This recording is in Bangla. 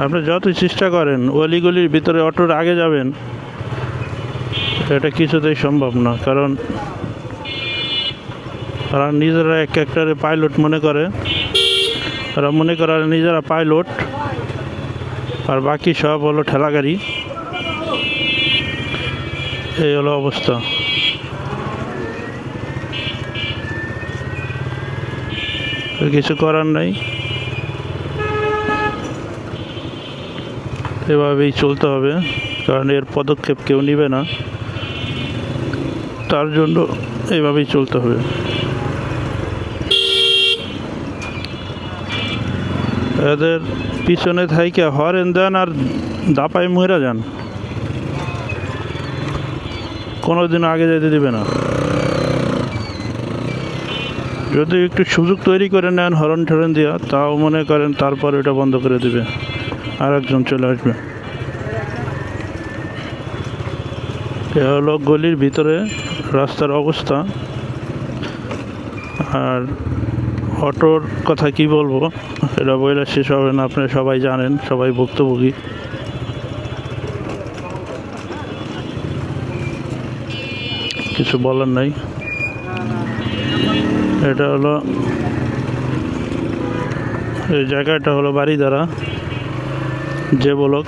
আপনি যতই চেষ্টা করেন অলিগলির ভিতরে অটোর আগে যাবেন, এটা কিছুতেই সম্ভব না। কারণ তারা নিজেরা এক একটারে পাইলট মনে করে, তারা মনে করে নিজেরা পাইলট, আর বাকি সব হলো ঠেলাগাড়ি। এই হলো অবস্থা। কিছু করার নাই, এভাবেই চলতে হবে। কারণ এর পদক্ষেপ কেউ নেবে না, তার জন্য এইভাবেই চলতে হবে। এদের পিছনে থাইকে হরেন দেন আর দাপায় মহিরা যান, কোনোদিন আগে যেতে দিবে না। যদি একটু সুযোগ তৈরি করে নেন হরন ঠরন দিয়া, তাও মনে করেন তারপর এটা বন্ধ করে দিবে, আর একজন চলে আসবে। এ হলো গলির ভিতরে রাস্তার অবস্থা। আর অটোর কথা কি বলবো, এটা বইলে শেষ হবে না। আপনারা সবাই জানেন, সবাই ভুক্তভোগী। কিছু বলার নাই। এটা হলো, এই জায়গাটা হলো বাড়িধারা যে ব্লক।